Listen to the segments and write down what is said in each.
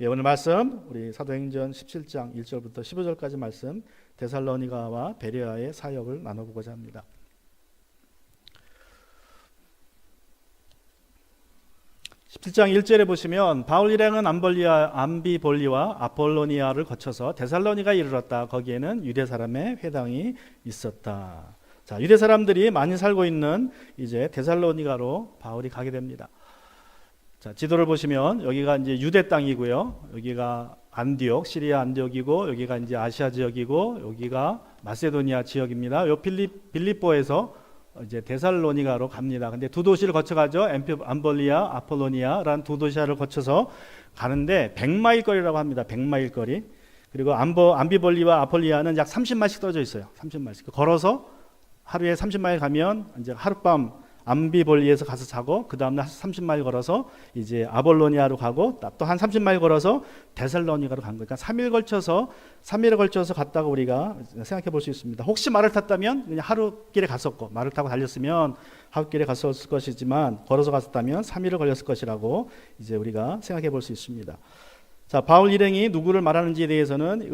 예, 오늘 말씀 우리 사도행전 17장 1절부터 15절까지 말씀 데살로니가와 베레아의 사역을 나눠보고자 합니다. (17장 1절에) 보시면 바울 일행은 암비볼리와 아폴로니아를 거쳐서 데살로니가에 이르렀다. 거기에는 유대 사람의 회당이 있었다. 자, 유대 사람들이 많이 살고 있는 이제 데살로니가로 바울이 가게 됩니다. 자, 지도를 보시면 여기가 이제 유대 땅이고요. 여기가 안디옥, 시리아 안디옥이고, 여기가 이제 아시아 지역이고, 여기가 마세도니아 지역입니다. 요 빌립보에서 이제 데살로니가로 갑니다. 근데 두 도시를 거쳐가죠. 암볼리아, 아폴로니아라는 두 도시를 거쳐서 가는데 100마일 거리라고 합니다. 100마일 거리. 그리고 암비볼리와 아폴리아는 약 30마일씩 떨어져 있어요. 30마일씩. 걸어서 하루에 30마일 가면 이제 하룻밤 암비볼리에서 가서 자고, 그 다음날 30마일 걸어서 이제 아볼로니아로 가고, 또 한 30마일 걸어서 데살로니가로 간 거예요. 그러니까 3일에 걸쳐서 갔다가 우리가 생각해 볼 수 있습니다. 혹시 말을 탔다면 그냥 하루길에 갔었고, 말을 타고 달렸으면 하루길에 갔었을 것이지만 걸어서 갔었다면 3일을 걸렸을 것이라고 이제 우리가 생각해 볼 수 있습니다. 자, 바울 일행이 누구를 말하는지에 대해서는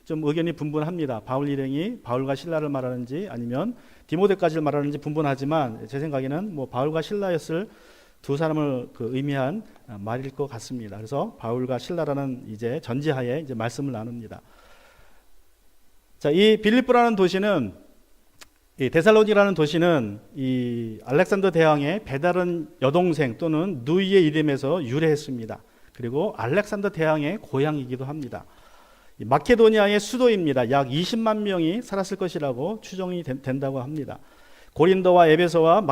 좀 의견이 분분합니다. 바울 일행이 바울과 실라를 말하는지 아니면 디모데까지를 말하는지 분분하지만 제 생각에는 바울과 실라였을 두 사람을 의미한 말일 것 같습니다. 그래서 바울과 실라라는 이제 전제하에 이제 말씀을 나눕니다. 자, 이 빌립보라는 도시는, 이 데살로니가라는 도시는 이 알렉산더 대왕의 배다른 여동생 또는 누이의 이름에서 유래했습니다. 그리고 알렉산더 대왕의 고향이기도 합니다. 마케도니아의 수도입니다. 약 20만 명이 살았을 것이라고 추정이 된다고 합니다. 고린도와 에베소와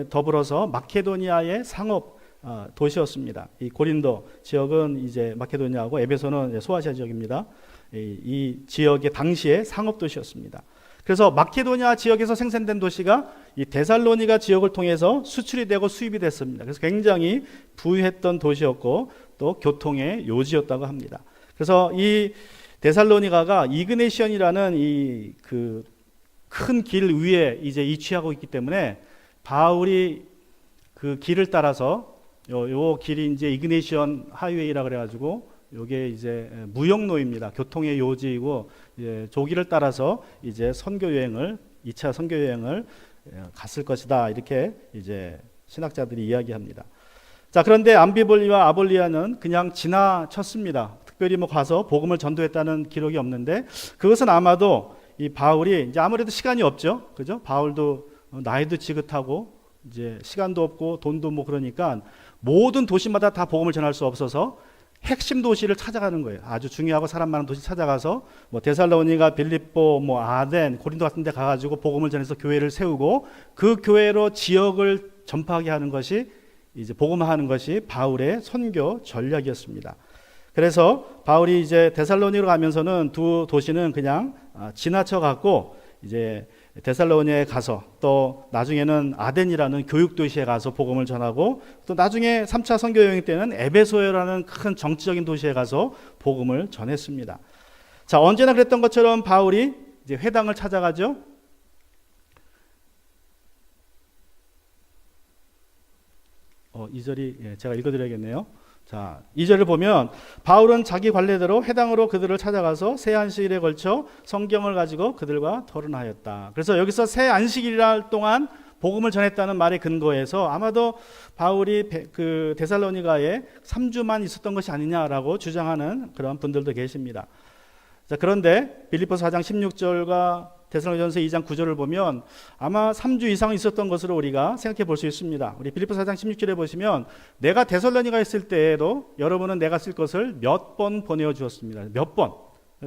더불어서 마케도니아의 상업 도시였습니다. 이 고린도 지역은 이제 마케도니아고, 에베소는 소아시아 지역입니다. 이 지역의 당시의 상업 도시였습니다. 그래서 마케도니아 지역에서 생산된 도시가 이 데살로니가 지역을 통해서 수출이 되고 수입이 됐습니다. 그래서 굉장히 부유했던 도시였고 또 교통의 요지였다고 합니다. 그래서 이 데살로니가가 이그네시언이라는 이 큰 길 위에 이제 위치하고 있기 때문에 바울이 그 길을 따라서 요 길이 이제 이그네시언 하이웨이라 그래가지고 요게 이제 무역로입니다. 교통의 요지이고, 이제 조기를 따라서 이제 2차 선교 여행을 갔을 것이다. 이렇게 이제 신학자들이 이야기합니다. 자, 그런데 암비볼리와 아볼리아는 그냥 지나쳤습니다. 특별히 가서 복음을 전도했다는 기록이 없는데, 그것은 아마도 이 바울이 이제 아무래도 시간이 없죠. 그죠? 바울도 나이도 지긋하고 이제 시간도 없고 돈도 그러니까 모든 도시마다 다 복음을 전할 수 없어서 핵심 도시를 찾아가는 거예요. 아주 중요하고 사람 많은 도시 찾아가서 데살로니가, 빌립보, 아덴, 고린도 같은 데 가가지고 복음을 전해서 교회를 세우고 그 교회로 지역을 전파하게 하는 것이, 이제 복음화하는 것이 바울의 선교 전략이었습니다. 그래서 바울이 이제 데살로니로 가면서는 두 도시는 그냥 지나쳐 갖고 이제 데살로니에 가서, 또 나중에는 아덴이라는 교육 도시에 가서 복음을 전하고, 또 나중에 3차 선교 여행 때는 에베소라는 큰 정치적인 도시에 가서 복음을 전했습니다. 자, 언제나 그랬던 것처럼 바울이 이제 회당을 찾아가죠. 이 절이 제가 읽어드려야겠네요. 자, 2절을 보면 바울은 자기 관례대로 회당으로 그들을 찾아가서 새 안식일에 걸쳐 성경을 가지고 그들과 토론하였다. 그래서 여기서 새 안식일 동안 복음을 전했다는 말의 근거에서 아마도 바울이 그 데살로니가에 3주만 있었던 것이 아니냐라고 주장하는 그런 분들도 계십니다. 자, 그런데 빌립보서 4장 16절과 데살로니가전서 2장 9절을 보면 아마 3주 이상 있었던 것으로 우리가 생각해 볼 수 있습니다. 우리 빌립보서 4장 16절에 보시면 내가 데살로니가에 있을 때에도 여러분은 내가 쓸 것을 몇 번 보내어 주었습니다. 몇 번.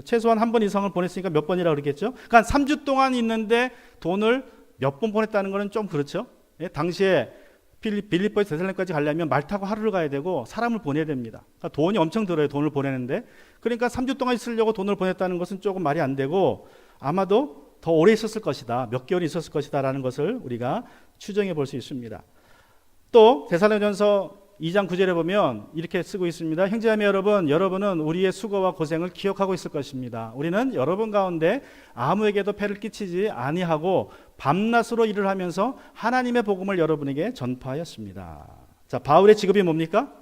최소한 한 번 이상을 보냈으니까 몇 번이라고 그러겠죠. 그러니까 3주 동안 있는데 돈을 몇 번 보냈다는 것은 좀 그렇죠. 당시에 빌립보에서 데살로니가까지 가려면 말 타고 하루를 가야 되고 사람을 보내야 됩니다. 그러니까 돈이 엄청 들어요. 돈을 보내는데. 그러니까 3주 동안 있으려고 돈을 보냈다는 것은 조금 말이 안 되고, 아마도 더 오래 있었을 것이다, 몇 개월이 있었을 것이다 라는 것을 우리가 추정해 볼 수 있습니다. 또 데살로니가전서 2장 9절에 보면 이렇게 쓰고 있습니다. 형제자매 여러분, 여러분은 우리의 수고와 고생을 기억하고 있을 것입니다. 우리는 여러분 가운데 아무에게도 폐를 끼치지 아니하고 밤낮으로 일을 하면서 하나님의 복음을 여러분에게 전파하였습니다. 자, 바울의 직업이 뭡니까?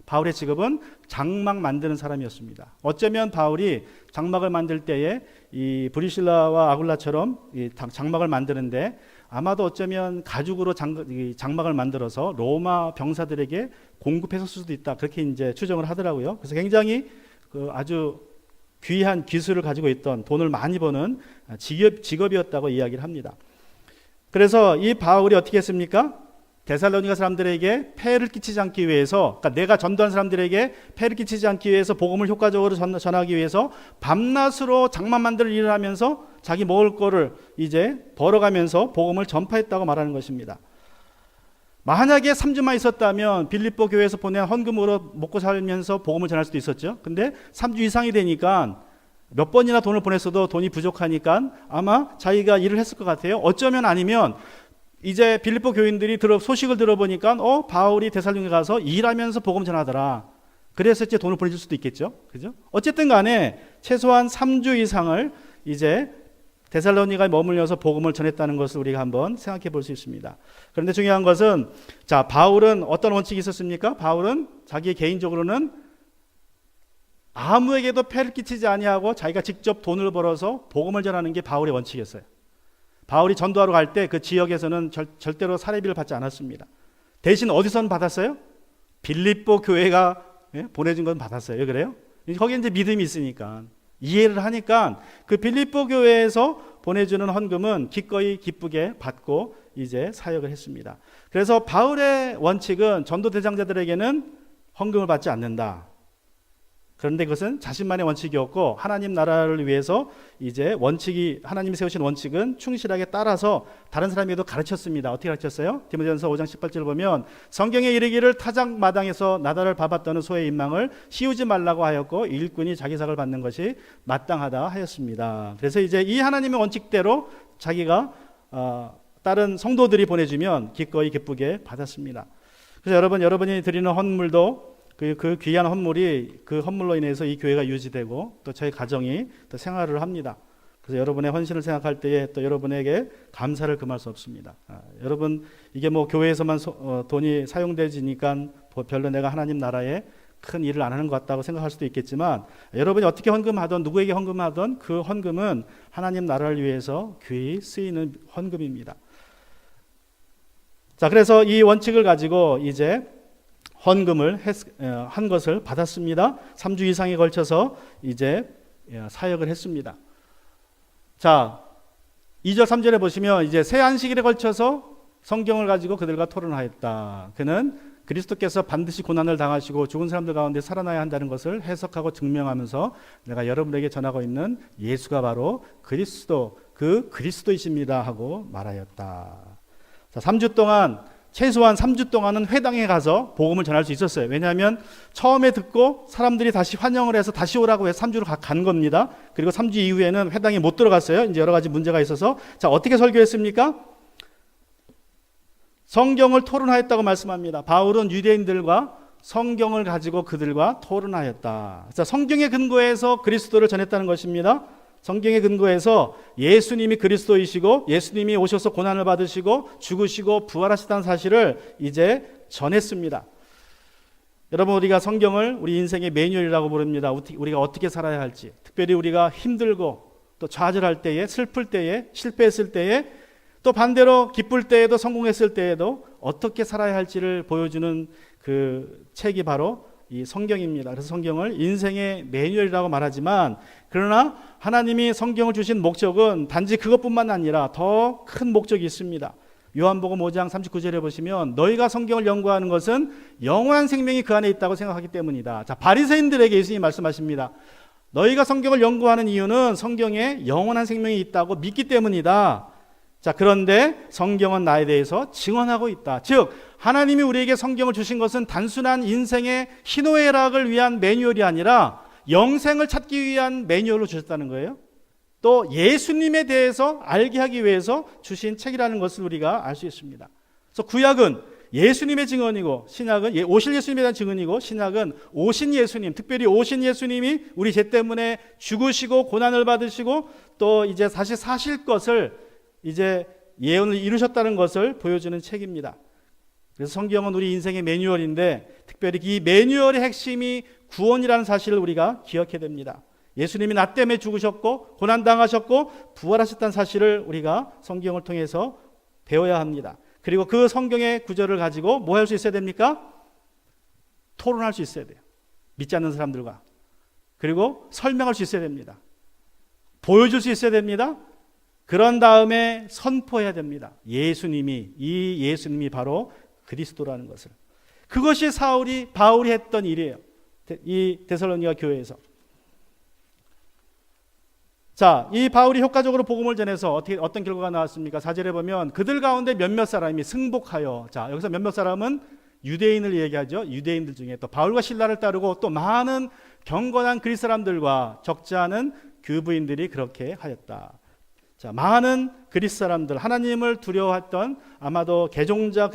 바울의 직업은 장막 만드는 사람이었습니다. 어쩌면 바울이 장막을 만들 때에 이 브리실라와 아굴라처럼 이 장막을 만드는데 아마도 어쩌면 가죽으로 장막을 만들어서 로마 병사들에게 공급했을 수도 있다. 그렇게 이제 추정을 하더라고요. 그래서 굉장히 아주 귀한 기술을 가지고 있던, 돈을 많이 버는 직업이었다고 이야기를 합니다. 그래서 이 바울이 어떻게 했습니까? 데살로니가 사람들에게 폐해를 끼치지 않기 위해서, 그러니까 내가 전도한 사람들에게 폐해를 끼치지 않기 위해서 복음을 효과적으로 전하기 위해서 밤낮으로 장막 만들 일을 하면서 자기 먹을 거를 이제 벌어가면서 복음을 전파했다고 말하는 것입니다. 만약에 3주만 있었다면 빌립보 교회에서 보낸 헌금으로 먹고 살면서 복음을 전할 수도 있었죠. 근데 3주 이상이 되니까 몇 번이나 돈을 보냈어도 돈이 부족하니까 아마 자기가 일을 했을 것 같아요. 어쩌면 아니면 이제 빌립보 교인들이 소식을 들어보니까 바울이 데살로니가 가서 일하면서 복음 전하더라. 그래서 이제 돈을 보내줄 수도 있겠죠. 그죠? 어쨌든 간에 최소한 3주 이상을 이제 데살로니가에 머물면서 복음을 전했다는 것을 우리가 한번 생각해 볼 수 있습니다. 그런데 중요한 것은, 자, 바울은 어떤 원칙이 있었습니까? 바울은 자기 개인적으로는 아무에게도 폐를 끼치지 아니하고 자기가 직접 돈을 벌어서 복음을 전하는 게 바울의 원칙이었어요. 바울이 전도하러 갈 때 그 지역에서는 절대로 사례비를 받지 않았습니다. 대신 어디서는 받았어요? 빌립보 교회가 보내준 건 받았어요. 왜 그래요? 거기에 이제 믿음이 있으니까, 이해를 하니까 그 빌립보 교회에서 보내주는 헌금은 기꺼이 기쁘게 받고 이제 사역을 했습니다. 그래서 바울의 원칙은 전도 대장자들에게는 헌금을 받지 않는다. 그런데 그것은 자신만의 원칙이었고, 하나님 나라를 위해서 이제 하나님이 세우신 원칙은 충실하게 따라서 다른 사람에게도 가르쳤습니다. 어떻게 가르쳤어요? 디모데전서 5장 18절을 보면 성경에 이르기를 타작 마당에서 나다를 밟았다는 소의 인망을 씌우지 말라고 하였고 일꾼이 자기 삭을 받는 것이 마땅하다 하였습니다. 그래서 이제 이 하나님의 원칙대로 자기가 다른 성도들이 보내주면 기꺼이 기쁘게 받았습니다. 그래서 여러분이 드리는 헌물도 그 귀한 헌물이, 그 헌물로 인해서 이 교회가 유지되고 또 저희 가정이 또 생활을 합니다. 그래서 여러분의 헌신을 생각할 때에 또 여러분에게 감사를 금할 수 없습니다. 여러분, 이게 뭐 교회에서만 돈이 사용되지니까 별로 내가 하나님 나라에 큰 일을 안 하는 것 같다고 생각할 수도 있겠지만, 여러분이 어떻게 헌금하든 누구에게 헌금하든 그 헌금은 하나님 나라를 위해서 귀히 쓰이는 헌금입니다. 자, 그래서 이 원칙을 가지고 이제 헌금을 한 것을 받았습니다. 3주 이상에 걸쳐서 이제 사역을 했습니다. 자, 2절 3절에 보시면 이제 새 안식일에 걸쳐서 성경을 가지고 그들과 토론하였다. 그는 그리스도께서 반드시 고난을 당하시고 죽은 사람들 가운데 살아나야 한다는 것을 해석하고 증명하면서 내가 여러분에게 전하고 있는 예수가 바로 그리스도이십니다 하고 말하였다. 자, 3주 동안, 최소한 3주 동안은 회당에 가서 복음을 전할 수 있었어요. 왜냐하면 처음에 듣고 사람들이 다시 환영을 해서 다시 오라고 해서 3주로 간 겁니다. 그리고 3주 이후에는 회당에 못 들어갔어요. 이제 여러 가지 문제가 있어서. 자, 어떻게 설교했습니까? 성경을 토론하였다고 말씀합니다. 바울은 유대인들과 성경을 가지고 그들과 토론하였다. 자, 성경에 근거해서 그리스도를 전했다는 것입니다. 성경에 근거해서 예수님이 그리스도이시고 예수님이 오셔서 고난을 받으시고 죽으시고 부활하셨다는 사실을 이제 전했습니다. 여러분, 우리가 성경을 우리 인생의 매뉴얼이라고 부릅니다. 우리가 어떻게 살아야 할지, 특별히 우리가 힘들고 또 좌절할 때에, 슬플 때에, 실패했을 때에, 또 반대로 기쁠 때에도, 성공했을 때에도 어떻게 살아야 할지를 보여주는 그 책이 바로 이 성경입니다. 그래서 성경을 인생의 매뉴얼이라고 말하지만, 그러나 하나님이 성경을 주신 목적은 단지 그것뿐만 아니라 더 큰 목적이 있습니다. 요한복음 5장 39절에 보시면 너희가 성경을 연구하는 것은 영원한 생명이 그 안에 있다고 생각하기 때문이다. 자, 바리새인들에게 예수님이 말씀하십니다. 너희가 성경을 연구하는 이유는 성경에 영원한 생명이 있다고 믿기 때문이다. 자, 그런데 성경은 나에 대해서 증언하고 있다. 즉, 하나님이 우리에게 성경을 주신 것은 단순한 인생의 희노애락을 위한 매뉴얼이 아니라 영생을 찾기 위한 매뉴얼로 주셨다는 거예요. 또 예수님에 대해서 알게 하기 위해서 주신 책이라는 것을 우리가 알 수 있습니다. 그래서 구약은 예수님의 증언이고, 신약은 오실 예수님에 대한 증언이고, 신약은 오신 예수님, 특별히 오신 예수님이 우리 죄 때문에 죽으시고 고난을 받으시고 또 이제 다시 사실 것을 이제 예언을 이루셨다는 것을 보여주는 책입니다. 그래서 성경은 우리 인생의 매뉴얼인데 특별히 이 매뉴얼의 핵심이 구원이라는 사실을 우리가 기억해야 됩니다. 예수님이 나 때문에 죽으셨고 고난당하셨고 부활하셨다는 사실을 우리가 성경을 통해서 배워야 합니다. 그리고 그 성경의 구절을 가지고 뭐 할 수 있어야 됩니까? 토론할 수 있어야 돼요. 믿지 않는 사람들과. 그리고 설명할 수 있어야 됩니다. 보여줄 수 있어야 됩니다. 그런 다음에 선포해야 됩니다. 이 예수님이 바로 그리스도라는 것을. 그것이 바울이 했던 일이에요. 이 데살로니가 교회에서. 자, 이 바울이 효과적으로 복음을 전해서 어떤 결과가 나왔습니까? 4절에 보면 그들 가운데 몇몇 사람이 승복하여, 자, 여기서 몇몇 사람은 유대인을 얘기하죠. 유대인들 중에 또 바울과 실라를 따르고 또 많은 경건한 그리스 사람들과 적지 않은 교부인들이 그렇게 하였다. 자, 많은 그리스 사람들, 하나님을 두려워했던 아마도 개종자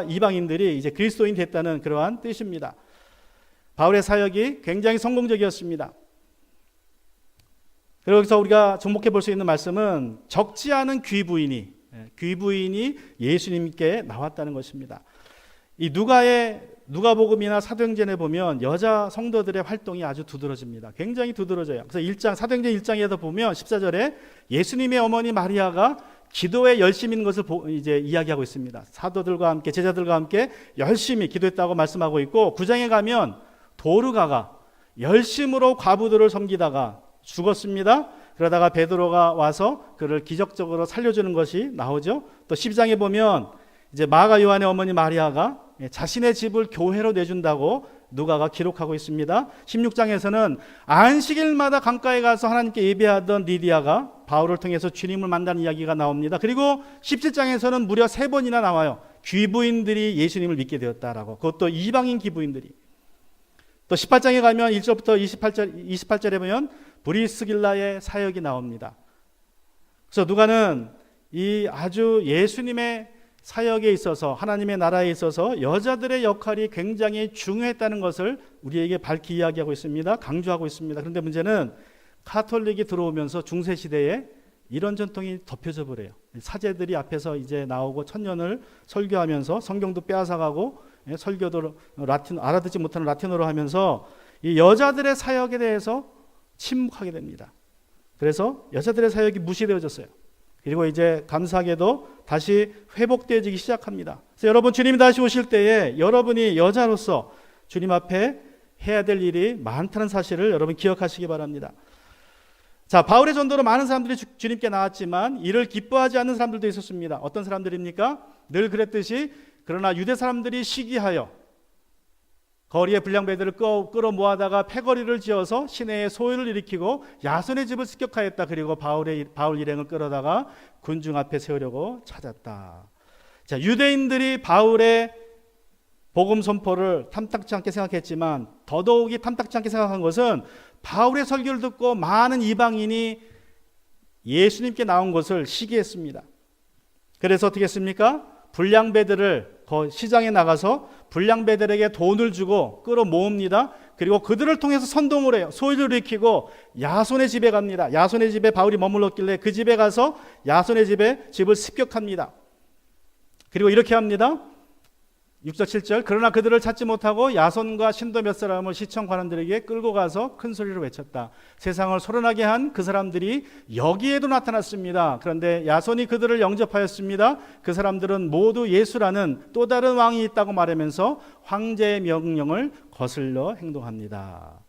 이방인들이 이제 그리스도인 됐다는 그러한 뜻입니다. 바울의 사역이 굉장히 성공적이었습니다. 그리고 여기서 우리가 접목해 볼 수 있는 말씀은 적지 않은 귀부인이 예수님께 나왔다는 것입니다. 이 누가복음이나 사도행전에 보면 여자 성도들의 활동이 아주 두드러집니다. 굉장히 두드러져요. 그래서 사도행전 1장에도 보면 14절에 예수님의 어머니 마리아가 기도에 열심히 있는 것을 이제 이야기하고 있습니다. 사도들과 함께 제자들과 함께 열심히 기도했다고 말씀하고 있고 9장에 가면 도르가가 열심으로 과부들을 섬기다가 죽었습니다. 그러다가 베드로가 와서 그를 기적적으로 살려주는 것이 나오죠. 또 10장에 보면 이제 마가 요한의 어머니 마리아가 자신의 집을 교회로 내준다고 누가가 기록하고 있습니다. 16장에서는 안식일마다 강가에 가서 하나님께 예배하던 리디아가 바울을 통해서 주님을 만나는 이야기가 나옵니다. 그리고 17장에서는 무려 3번이나 나와요. 귀부인들이 예수님을 믿게 되었다라고. 그것도 이방인 귀부인들이. 또 18장에 가면 1절부터 28절에 보면 브리스길라의 사역이 나옵니다. 그래서 누가는 이 아주 예수님의 사역에 있어서 하나님의 나라에 있어서 여자들의 역할이 굉장히 중요했다는 것을 우리에게 밝히 이야기하고 있습니다. 강조하고 있습니다. 그런데 문제는 카톨릭이 들어오면서 중세시대에 이런 전통이 덮여져 버려요. 사제들이 앞에서 이제 나오고 천년을 설교하면서 성경도 빼앗아가고 설교도 알아듣지 못하는 라틴어로 하면서 이 여자들의 사역에 대해서 침묵하게 됩니다. 그래서 여자들의 사역이 무시되어졌어요. 그리고 이제 감사하게도 다시 회복되어지기 시작합니다. 그래서 여러분 주님이 다시 오실 때에 여러분이 여자로서 주님 앞에 해야 될 일이 많다는 사실을 여러분 기억하시기 바랍니다. 자, 바울의 전도로 많은 사람들이 주님께 나왔지만 이를 기뻐하지 않는 사람들도 있었습니다. 어떤 사람들입니까? 늘 그랬듯이 그러나 유대 사람들이 시기하여 거리에 불량배들을 끌어 모아다가 패거리를 지어서 시내에 소요를 일으키고 야손의 집을 습격하였다. 그리고 바울 일행을 끌어다가 군중 앞에 세우려고 찾았다. 자, 유대인들이 바울의 복음 선포를 탐탁지 않게 생각했지만 더더욱이 탐탁지 않게 생각한 것은 바울의 설교를 듣고 많은 이방인이 예수님께 나온 것을 시기했습니다. 그래서 어떻게 했습니까? 불량배들을 시장에 나가서 불량배들에게 돈을 주고 끌어모읍니다. 그리고 그들을 통해서 선동을 해요. 소유를 일으키고 야손의 집에 갑니다. 야손의 집에 바울이 머물렀길래 그 집에 가서 야손의 집을 습격합니다. 그리고 이렇게 합니다. 6절 7절 그러나 그들을 찾지 못하고 야손과 신도 몇 사람을 시청 관원들에게 끌고 가서 큰 소리로 외쳤다. 세상을 소란하게 한 그 사람들이 여기에도 나타났습니다. 그런데 야손이 그들을 영접하였습니다. 그 사람들은 모두 예수라는 또 다른 왕이 있다고 말하면서 황제의 명령을 거슬러 행동합니다.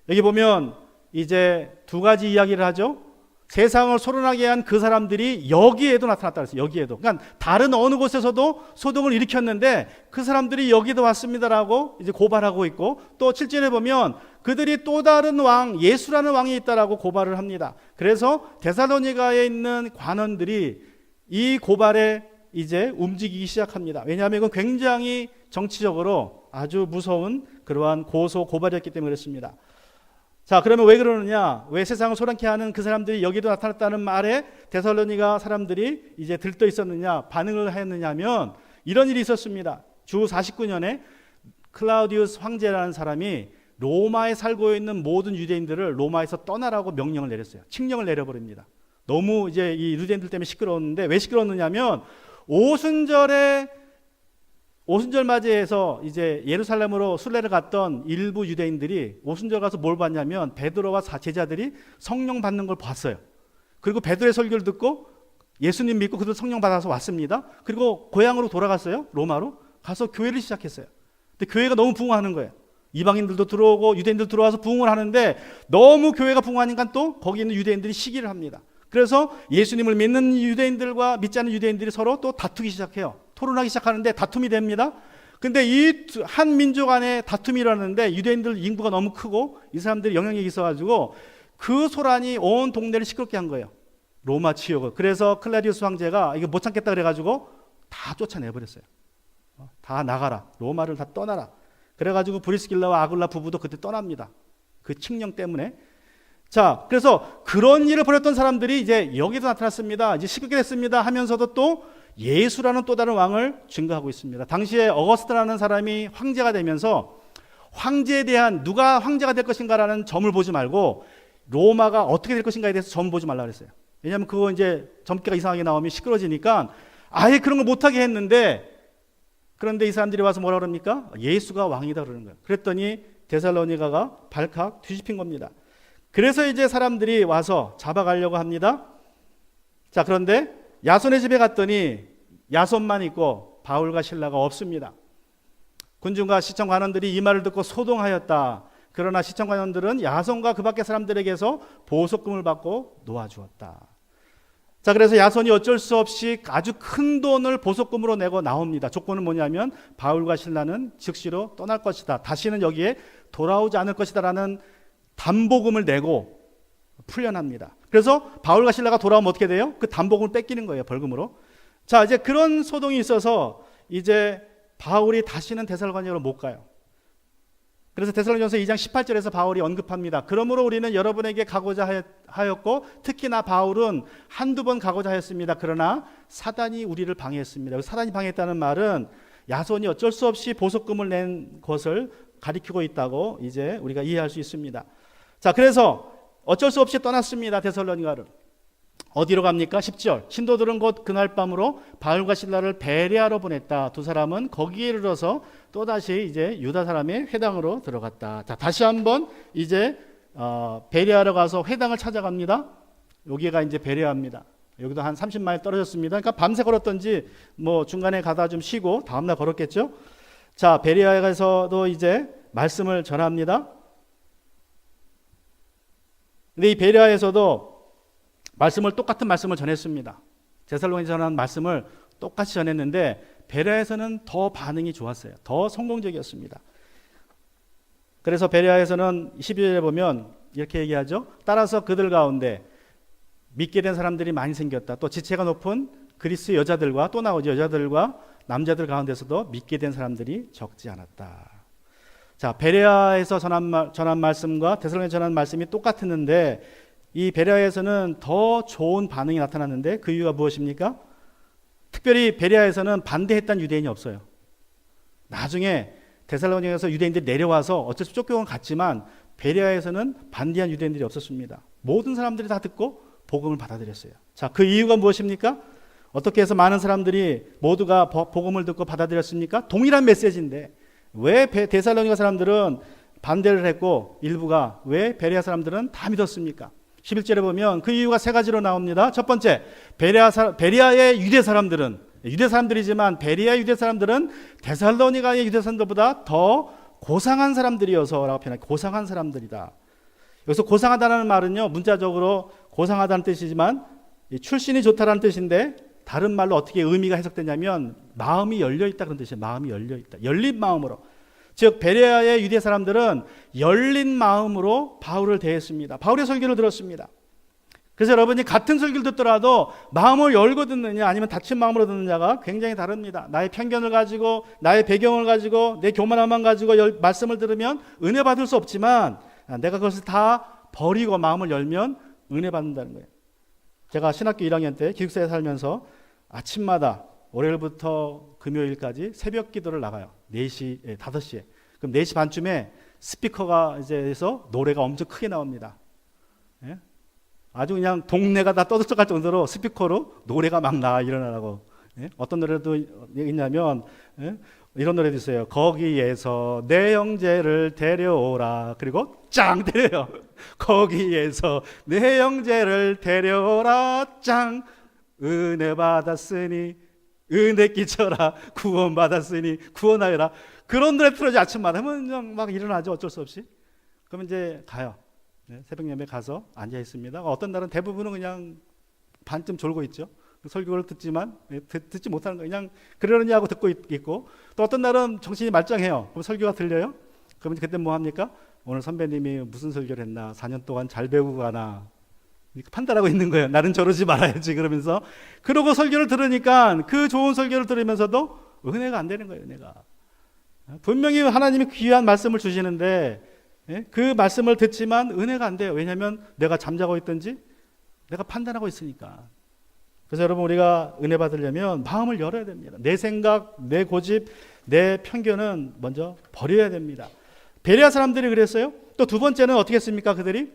여기 보면 이제 두 가지 이야기를 하죠. 세상을 소란하게 한 그 사람들이 여기에도 나타났다 그랬어요. 여기에도. 그러니까 다른 어느 곳에서도 소동을 일으켰는데 그 사람들이 여기도 왔습니다라고 이제 고발하고 있고 또 7절에 보면 그들이 또 다른 왕, 예수라는 왕이 있다라고 고발을 합니다. 그래서 데살로니가에 있는 관원들이 이 고발에 이제 움직이기 시작합니다. 왜냐하면 이건 굉장히 정치적으로 아주 무서운 그러한 고발이었기 때문에 그렇습니다. 자, 그러면 왜 그러느냐? 왜 세상을 소란케 하는 그 사람들이 여기도 나타났다는 말에 데살로니가 사람들이 이제 들떠 있었느냐, 반응을 하였느냐 하면 이런 일이 있었습니다. 주 49년에 클라우디우스 황제라는 사람이 로마에 살고 있는 모든 유대인들을 로마에서 떠나라고 명령을 내렸어요. 칙령을 내려버립니다. 너무 이제 이 유대인들 때문에 시끄러웠는데 왜 시끄러웠느냐면 오순절 맞이해서 이제 예루살렘으로 순례를 갔던 일부 유대인들이 오순절 가서 뭘 봤냐면 베드로와 제자들이 성령 받는 걸 봤어요. 그리고 베드로의 설교를 듣고 예수님 믿고 그들 성령 받아서 왔습니다. 그리고 고향으로 돌아갔어요. 로마로 가서 교회를 시작했어요. 근데 교회가 너무 부흥하는 거예요. 이방인들도 들어오고 유대인들 들어와서 부흥을 하는데 너무 교회가 부흥하니까 또 거기 있는 유대인들이 시기를 합니다. 그래서 예수님을 믿는 유대인들과 믿지 않는 유대인들이 서로 또 다투기 시작해요. 토론하기 시작하는데 다툼이 됩니다. 근데 이 한 민족 안에 다툼이 일어나는데 유대인들 인구가 너무 크고 이 사람들이 영향력이 있어가지고 그 소란이 온 동네를 시끄럽게 한 거예요. 로마 치욕을. 그래서 클라디우스 황제가 이거 못 참겠다 그래가지고 다 쫓아내버렸어요. 다 나가라. 로마를 다 떠나라. 그래가지고 브리스길라와 아굴라 부부도 그때 떠납니다. 그 칙령 때문에. 자, 그래서 그런 일을 벌였던 사람들이 이제 여기도 나타났습니다. 이제 시끄럽게 됐습니다 하면서도 또 예수라는 또 다른 왕을 증거하고 있습니다. 당시에 어거스트라는 사람이 황제가 되면서 황제에 대한 누가 황제가 될 것인가라는 점을 보지 말고 로마가 어떻게 될 것인가에 대해서 점 보지 말라 그랬어요. 왜냐하면 그거 이제 점괘가 이상하게 나오면 시끄러지니까 아예 그런 걸 못하게 했는데, 그런데 이 사람들이 와서 뭐라 그럽니까? 예수가 왕이다 그러는 거예요. 그랬더니 데살로니가가 발칵 뒤집힌 겁니다. 그래서 이제 사람들이 와서 잡아가려고 합니다. 자, 그런데 야손의 집에 갔더니 야손만 있고 바울과 실라가 없습니다. 군중과 시청 관원들이 이 말을 듣고 소동하였다. 그러나 시청 관원들은 야손과 그 밖의 사람들에게서 보석금을 받고 놓아주었다. 자, 그래서 야손이 어쩔 수 없이 아주 큰 돈을 보석금으로 내고 나옵니다. 조건은 뭐냐면 바울과 실라는 즉시로 떠날 것이다. 다시는 여기에 돌아오지 않을 것이다 라는 담보금을 내고 풀려납니다. 그래서 바울과 실라가 돌아오면 어떻게 돼요? 그 담보금을 뺏기는 거예요. 벌금으로. 자, 이제 그런 소동이 있어서 이제 바울이 다시는 데살로니가로 못 가요. 그래서 데살로니가서 2장 18절에서 바울이 언급합니다. 그러므로 우리는 여러분에게 가고자 하였고 특히나 바울은 한두 번 가고자 하였습니다. 그러나 사단이 우리를 방해했습니다. 사단이 방해했다는 말은 야손이 어쩔 수 없이 보석금을 낸 것을 가리키고 있다고 이제 우리가 이해할 수 있습니다. 자, 그래서 어쩔 수 없이 떠났습니다. 데살로니가를. 어디로 갑니까? 10절. 신도들은 곧 그날 밤으로 바울과 실라를 베레아로 보냈다. 두 사람은 거기에 이르러서 또다시 이제 유다 사람의 회당으로 들어갔다. 자, 다시 한번 이제 베레아로 가서 회당을 찾아갑니다. 여기가 이제 베레아입니다. 여기도 한 30마일 떨어졌습니다. 그러니까 밤새 걸었던지 뭐 중간에 가다 좀 쉬고 다음날 걸었겠죠. 자, 베레아에서도 이제 말씀을 전합니다. 근데 이 베레아에서도 똑같은 말씀을 전했습니다. 데살로니가에 전한 말씀을 똑같이 전했는데 베레아에서는 더 반응이 좋았어요. 더 성공적이었습니다. 그래서 베레아에서는 12절에 보면 이렇게 얘기하죠. 따라서 그들 가운데 믿게 된 사람들이 많이 생겼다. 또 지체가 높은 그리스 여자들과 또 나오죠. 여자들과 남자들 가운데서도 믿게 된 사람들이 적지 않았다. 자, 베레아에서 전한 말씀과 데살로니가에 전한 말씀이 똑같았는데 이 베레아에서는 더 좋은 반응이 나타났는데 그 이유가 무엇입니까? 특별히 베레아에서는 반대했던 유대인이 없어요. 나중에 데살로니가에서 유대인들이 내려와서 어쩔 수 없이 쫓겨는 갔지만 베레아에서는 반대한 유대인들이 없었습니다. 모든 사람들이 다 듣고 복음을 받아들였어요. 자, 그 이유가 무엇입니까? 어떻게 해서 많은 사람들이 모두가 복음을 듣고 받아들였습니까? 동일한 메시지인데 왜 데살로니가 사람들은 반대를 했고 일부가 왜 베레아 사람들은 다 믿었습니까? 11절에 보면 그 이유가 세 가지로 나옵니다. 첫 번째, 베레아의 유대 사람들이지만 베레아 유대 사람들은 데살로니가의 유대 사람들보다 더 고상한 사람들이어서 라고 표현합니다. 고상한 사람들이다. 여기서 고상하다는 말은요, 문자적으로 고상하다는 뜻이지만 출신이 좋다라는 뜻인데 다른 말로 어떻게 의미가 해석되냐면 마음이 열려있다 그런 뜻이에요. 마음이 열려있다. 열린 마음으로. 즉 베레아의 유대 사람들은 열린 마음으로 바울을 대했습니다. 바울의 설교를 들었습니다. 그래서 여러분이 같은 설교를 듣더라도 마음을 열고 듣느냐 아니면 닫힌 마음으로 듣느냐가 굉장히 다릅니다. 나의 편견을 가지고 나의 배경을 가지고 내 교만함만 가지고 말씀을 들으면 은혜 받을 수 없지만 내가 그것을 다 버리고 마음을 열면 은혜 받는다는 거예요. 제가 신학교 1학년 때 기숙사에 살면서 아침마다 월요일부터 금요일까지 새벽 기도를 나가요. 4시, 5시에. 그럼 4시 반쯤에 스피커가 이제 해서 노래가 엄청 크게 나옵니다. 예? 아주 그냥 동네가 다 떠들썩할 정도로 스피커로 노래가 막 일어나라고 예? 어떤 노래도 있냐면 예? 이런 노래도 있어요. 거기에서 내 형제를 데려오라. 그리고 짱 데려요. 거기에서 내 형제를 데려오라. 짱. 은혜 받았으니 은혜 끼쳐라. 구원 받았으니 구원하여라. 그런 노래 틀어지 아침마다 하면 그냥 막 일어나죠. 어쩔 수 없이. 그러면 이제 가요. 네, 새벽 예배 가서 앉아 있습니다. 어떤 날은 대부분은 그냥 반쯤 졸고 있죠. 설교를 듣지만 듣지 못하는 거 그냥 그러느냐 하고 듣고 있고, 또 어떤 날은 정신이 말짱해요. 그럼 설교가 들려요. 그러면 그때 뭐 합니까? 오늘 선배님이 무슨 설교를 했나, 4년 동안 잘 배우고 가나 판단하고 있는 거예요. 나는 저러지 말아야지 그러면서. 그러고 설교를 들으니까 그 좋은 설교를 들으면서도 은혜가 안 되는 거예요. 은혜가. 분명히 하나님이 귀한 말씀을 주시는데 그 말씀을 듣지만 은혜가 안 돼요. 왜냐하면 내가 잠자고 있든지 내가 판단하고 있으니까. 그래서 여러분, 우리가 은혜 받으려면 마음을 열어야 됩니다. 내 생각, 내 고집, 내 편견은 먼저 버려야 됩니다. 베레아 사람들이 그랬어요. 또 두 번째는 어떻게 했습니까? 그들이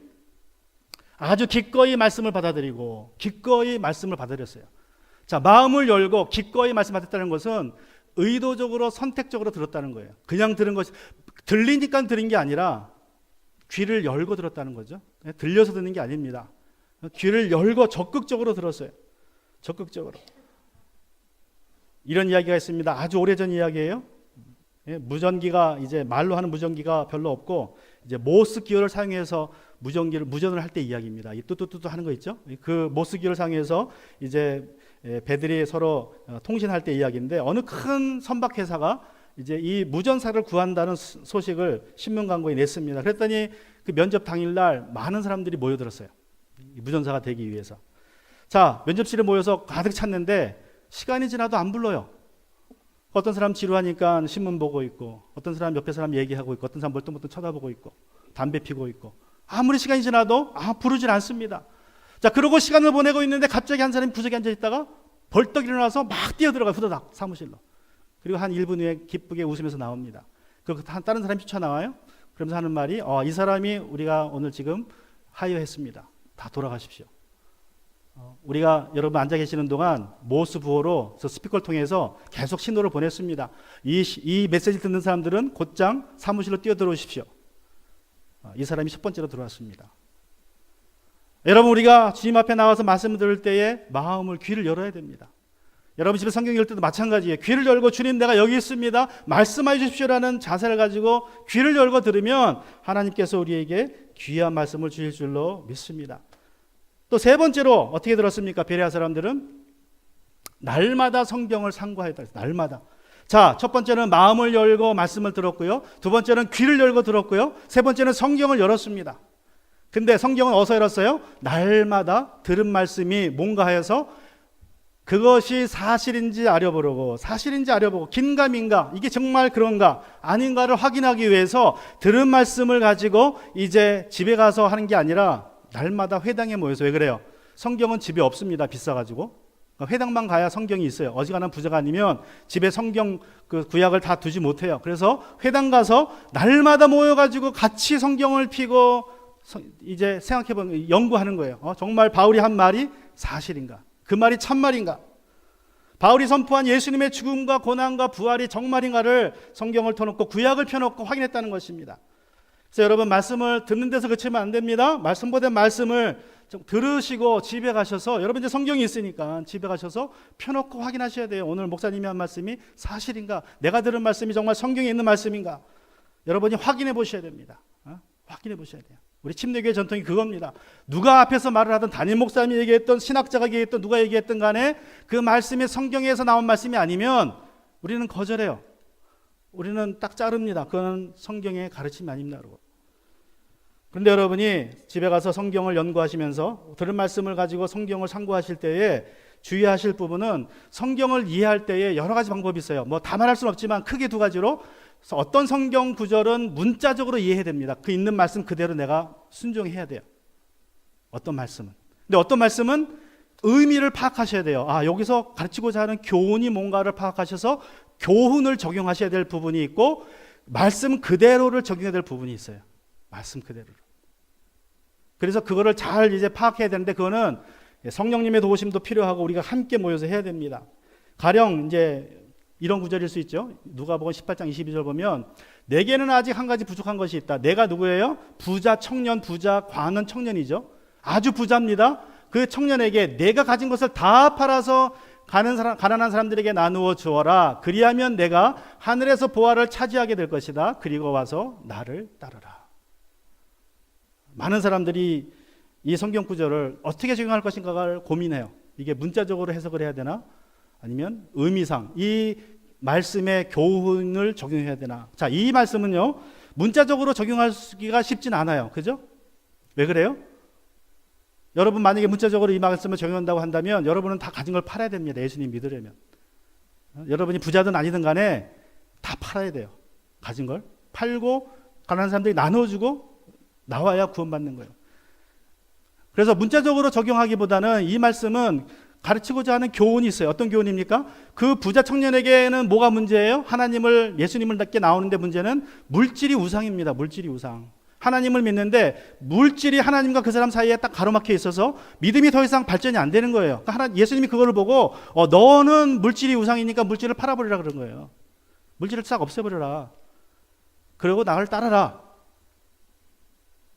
아주 기꺼이 말씀을 받아들이고 기꺼이 말씀을 받아들였어요. 자, 마음을 열고 기꺼이 말씀 받았다는 것은 의도적으로 선택적으로 들었다는 거예요. 그냥 들은 것이 들리니까 들은 게 아니라 귀를 열고 들었다는 거죠. 들려서 듣는 게 아닙니다. 귀를 열고 적극적으로 들었어요. 적극적으로. 이런 이야기가 있습니다. 아주 오래전 이야기예요. 무전기가 이제 말로 하는 무전기가 별로 없고 이제 모스 기호를 사용해서 무전을 할 때 이야기입니다. 이 뚜뚜뚜뚜 하는 거 있죠? 그 모스 기호를 사용해서 이제 배들이 서로 통신할 때 이야기인데, 어느 큰 선박 회사가 이제 이 무전사를 구한다는 소식을 신문 광고에 냈습니다. 그랬더니 그 면접 당일날 많은 사람들이 모여들었어요. 이 무전사가 되기 위해서. 자, 면접실에 모여서 가득 찼는데 시간이 지나도 안 불러요. 어떤 사람 지루하니까 신문 보고 있고, 어떤 사람 옆에 사람 얘기하고 있고, 어떤 사람 멀뚱멀뚱 쳐다보고 있고, 담배 피고 있고, 아무리 시간이 지나도 부르질 않습니다. 자, 그러고 시간을 보내고 있는데 갑자기 한 사람이 구석에 앉아 있다가 벌떡 일어나서 막 뛰어들어가, 후다닥 사무실로. 그리고 한 1분 후에 기쁘게 웃으면서 나옵니다. 그리고 다른 사람이 쫓아나와요. 그러면서 하는 말이 이 사람이 우리가 오늘 지금 하이어했습니다. 다 돌아가십시오. 우리가 여러분 앉아 계시는 동안 모스 부호로 스피커를 통해서 계속 신호를 보냈습니다. 이 메시지 듣는 사람들은 곧장 사무실로 뛰어들어오십시오. 이 사람이 첫 번째로 들어왔습니다. 여러분, 우리가 주님 앞에 나와서 말씀을 들을 때에 마음을, 귀를 열어야 됩니다. 여러분 집에 성경 읽을 때도 마찬가지예요. 귀를 열고 주님 내가 여기 있습니다, 말씀해 주십시오라는 자세를 가지고 귀를 열고 들으면 하나님께서 우리에게 귀한 말씀을 주실 줄로 믿습니다. 또 세 번째로 어떻게 들었습니까? 베레아 사람들은 날마다 성경을 상고하였다. 날마다. 자, 첫 번째는 마음을 열고 말씀을 들었고요. 두 번째는 귀를 열고 들었고요. 세 번째는 성경을 열었습니다. 근데 성경은 어디서 열었어요? 날마다 들은 말씀이 뭔가 하여서 그것이 사실인지 알아보려고, 긴가민가, 이게 정말 그런가 아닌가를 확인하기 위해서 들은 말씀을 가지고 이제 집에 가서 하는 게 아니라 날마다 회당에 모여서. 왜 그래요? 성경은 집에 없습니다. 비싸가지고. 회당만 가야 성경이 있어요. 어지간한 부자가 아니면 집에 성경 그 구약을 다 두지 못해요. 그래서 회당 가서 날마다 모여가지고 같이 성경을 펴고 이제 생각해보면 연구하는 거예요. 정말 바울이 한 말이 사실인가? 그 말이 참말인가? 바울이 선포한 예수님의 죽음과 고난과 부활이 정말인가를 성경을 펴놓고 구약을 펴놓고 확인했다는 것입니다. 그래서 여러분, 말씀을 듣는 데서 그치면 안 됩니다. 말씀보다 말씀을 좀 들으시고 집에 가셔서, 여러분 이제 성경이 있으니까 집에 가셔서 펴놓고 확인하셔야 돼요. 오늘 목사님이 한 말씀이 사실인가? 내가 들은 말씀이 정말 성경에 있는 말씀인가? 여러분이 확인해 보셔야 됩니다. 확인해 보셔야 돼요. 우리 침례교회 전통이 그겁니다. 누가 앞에서 말을 하든, 담임 목사님이 얘기했던, 신학자가 얘기했던, 누가 얘기했던 간에 그 말씀이 성경에서 나온 말씀이 아니면 우리는 거절해요. 우리는 딱 자릅니다. 그건 성경의 가르침이 아닙니다, 여러분. 그런데 여러분이 집에 가서 성경을 연구하시면서 들은 말씀을 가지고 성경을 상고하실 때에 주의하실 부분은, 성경을 이해할 때에 여러 가지 방법이 있어요. 뭐 다 말할 수는 없지만 크게 두 가지로, 어떤 성경 구절은 문자적으로 이해해야 됩니다. 그 있는 말씀 그대로 내가 순종해야 돼요. 어떤 말씀은. 근데 어떤 말씀은 의미를 파악하셔야 돼요. 여기서 가르치고자 하는 교훈이 뭔가를 파악하셔서 교훈을 적용하셔야 될 부분이 있고, 말씀 그대로를 적용해야 될 부분이 있어요. 말씀 그대로를. 그래서 그거를 잘 이제 파악해야 되는데, 그거는 성령님의 도우심도 필요하고 우리가 함께 모여서 해야 됩니다. 가령 이제 이런 구절일 수 있죠. 누가복음 18장 22절 보면 내게는 아직 한 가지 부족한 것이 있다. 내가 누구예요? 부자 청년, 부자 광은 청년이죠. 아주 부자입니다. 그 청년에게 내가 가진 것을 다 팔아서 가난한 사람들에게 나누어 주어라. 그리하면 내가 하늘에서 보화를 차지하게 될 것이다. 그리고 와서 나를 따르라. 많은 사람들이 이 성경 구절을 어떻게 적용할 것인가를 고민해요. 이게 문자적으로 해석을 해야 되나? 아니면 의미상 이 말씀의 교훈을 적용해야 되나? 자, 이 말씀은요, 문자적으로 적용하기가 쉽진 않아요. 그죠? 왜 그래요? 여러분 만약에 문자적으로 이 말씀을 적용한다고 한다면 여러분은 다 가진 걸 팔아야 됩니다. 예수님 믿으려면. 여러분이 부자든 아니든 간에 다 팔아야 돼요. 가진 걸 팔고 가난한 사람들이 나눠주고 나와야 구원받는 거예요. 그래서 문자적으로 적용하기보다는 이 말씀은 가르치고자 하는 교훈이 있어요. 어떤 교훈입니까? 그 부자 청년에게는 뭐가 문제예요? 예수님을 닮게 나오는데 문제는 물질이 우상입니다. 물질이 우상. 하나님을 믿는데 물질이 하나님과 그 사람 사이에 딱 가로막혀 있어서 믿음이 더 이상 발전이 안 되는 거예요. 그러니까 예수님이 그거를 보고 너는 물질이 우상이니까 물질을 팔아버리라 그런 거예요. 물질을 싹 없애버려라. 그리고 나를 따라라.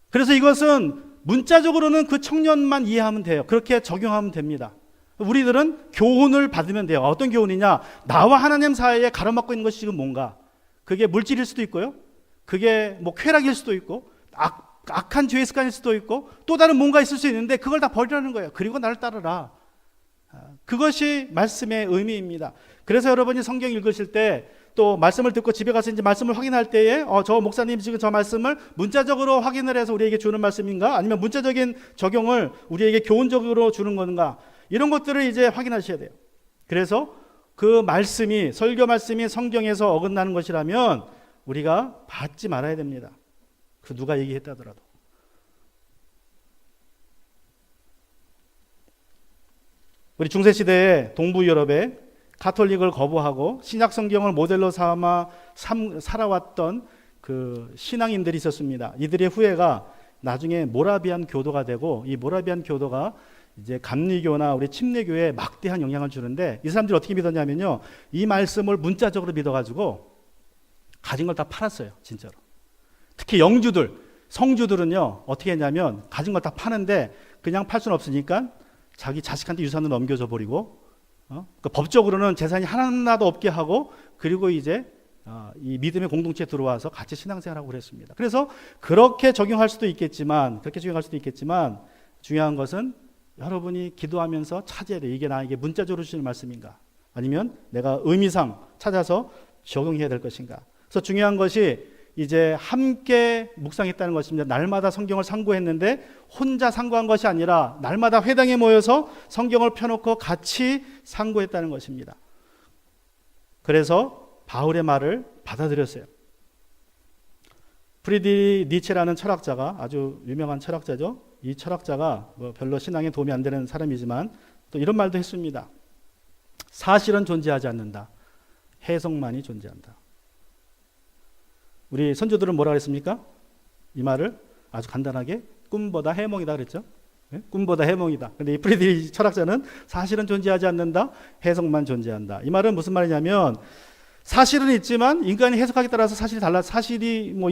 그래서 이것은 문자적으로는 그 청년만 이해하면 돼요. 그렇게 적용하면 됩니다. 우리들은 교훈을 받으면 돼요. 어떤 교훈이냐? 나와 하나님 사이에 가로막고 있는 것이 지금 뭔가? 그게 물질일 수도 있고요. 그게 뭐 쾌락일 수도 있고 악한 죄의 습관일 수도 있고 또 다른 뭔가 있을 수 있는데 그걸 다 버리라는 거예요. 그리고 나를 따르라. 그것이 말씀의 의미입니다. 그래서 여러분이 성경 읽으실 때 또 말씀을 듣고 집에 가서 이제 말씀을 확인할 때에 저 목사님 지금 저 말씀을 문자적으로 확인을 해서 우리에게 주는 말씀인가? 아니면 문자적인 적용을 우리에게 교훈적으로 주는 건가? 이런 것들을 이제 확인하셔야 돼요. 그래서 그 말씀이 설교 말씀이 성경에서 어긋나는 것이라면 우리가 받지 말아야 됩니다. 그 누가 얘기했다더라도. 우리 중세시대에 동부 유럽에 가톨릭을 거부하고 신약 성경을 모델로 삼아 살아왔던 그 신앙인들이 있었습니다. 이들의 후예가 나중에 모라비안 교도가 되고 이 모라비안 교도가 이제 감리교나 우리 침례교에 막대한 영향을 주는데 이 사람들이 어떻게 믿었냐면요. 이 말씀을 문자적으로 믿어가지고 가진 걸 다 팔았어요. 진짜로. 특히 영주들, 성주들은요. 어떻게 했냐면 가진 걸 다 파는데 그냥 팔 수는 없으니까 자기 자식한테 유산을 넘겨줘 버리고 그러니까 법적으로는 재산이 하나도 없게 하고 그리고 이제 이 믿음의 공동체에 들어와서 같이 신앙생활하고 그랬습니다. 그래서 그렇게 적용할 수도 있겠지만 중요한 것은 여러분이 기도하면서 찾아야 돼요. 이게 나에게 문자적으로 주시는 말씀인가? 아니면 내가 의미상 찾아서 적용해야 될 것인가? 그래서 중요한 것이 이제 함께 묵상했다는 것입니다. 날마다 성경을 상고했는데 혼자 상고한 것이 아니라 날마다 회당에 모여서 성경을 펴놓고 같이 상고했다는 것입니다. 그래서 바울의 말을 받아들였어요. 프리드리히 니체라는 철학자가 아주 유명한 철학자죠. 이 철학자가 뭐 별로 신앙에 도움이 안 되는 사람이지만 또 이런 말도 했습니다. 사실은 존재하지 않는다. 해석만이 존재한다. 우리 선조들은 뭐라 그랬습니까? 이 말을 아주 간단하게 꿈보다 해몽이다 그랬죠. 네? 꿈보다 해몽이다. 근데 이 프리드리히 철학자는 사실은 존재하지 않는다. 해석만 존재한다. 이 말은 무슨 말이냐면 사실은 있지만 인간이 해석하기에 따라서 사실이 뭐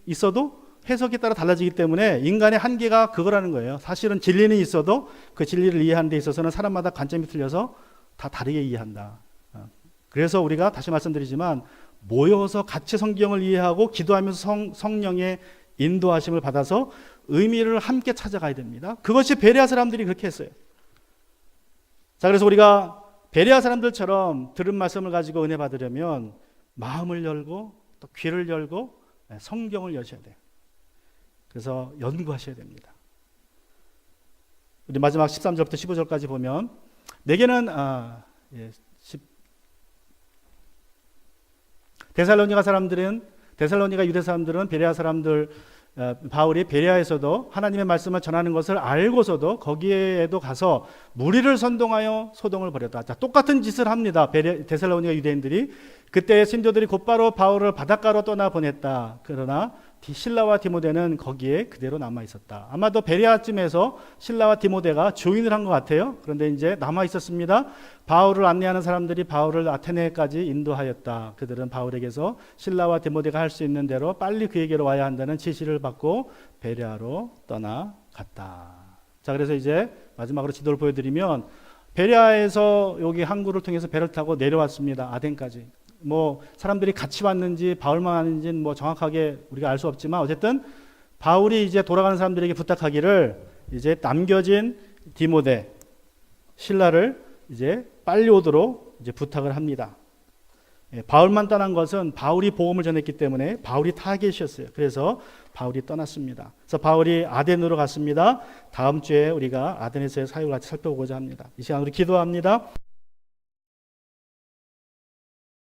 있어도 해석에 따라 달라지기 때문에 인간의 한계가 그거라는 거예요. 사실은 진리는 있어도 그 진리를 이해하는 데 있어서는 사람마다 관점이 틀려서 다 다르게 이해한다. 그래서 우리가 다시 말씀드리지만 모여서 같이 성경을 이해하고 기도하면서 성령의 인도하심을 받아서 의미를 함께 찾아가야 됩니다. 그것이 베레아 사람들이 그렇게 했어요. 자, 그래서 우리가 베레아 사람들처럼 들은 말씀을 가지고 은혜 받으려면 마음을 열고 또 귀를 열고 성경을 여셔야 돼요. 그래서 연구하셔야 됩니다. 우리 마지막 13절부터 15절까지 보면 내게는 데살로니가 유대 사람들은 베레아 사람들 바울이 베레아에서도 하나님의 말씀을 전하는 것을 알고서도 거기에도 가서 무리를 선동하여 소동을 벌였다. 자, 똑같은 짓을 합니다. 데살로니가 유대인들이 그때 신도들이 곧바로 바울을 바닷가로 떠나 보냈다. 그러나 실라와 디모데는 거기에 그대로 남아 있었다. 아마도 베레아쯤에서 실라와 디모데가 조인을 한 것 같아요. 그런데 이제 남아 있었습니다. 바울을 안내하는 사람들이 바울을 아테네까지 인도하였다. 그들은 바울에게서 실라와 디모데가 할 수 있는 대로 빨리 그에게로 와야 한다는 지시를 받고 베레아로 떠나갔다. 자, 그래서 이제 마지막으로 지도를 보여드리면 베레아에서 여기 항구를 통해서 배를 타고 내려왔습니다. 아덴까지. 뭐 사람들이 같이 왔는지 바울만 왔는지는 뭐 정확하게 우리가 알 수 없지만 어쨌든 바울이 이제 돌아가는 사람들에게 부탁하기를 이제 남겨진 디모데, 실라를 이제 빨리 오도록 이제 부탁을 합니다. 바울만 떠난 것은 바울이 복음을 전했기 때문에 바울이 타겟이었어요. 그래서 바울이 떠났습니다. 그래서 바울이 아덴으로 갔습니다. 다음 주에 우리가 아덴에서의 사역을 같이 살펴보고자 합니다. 이 시간 우리 기도합니다.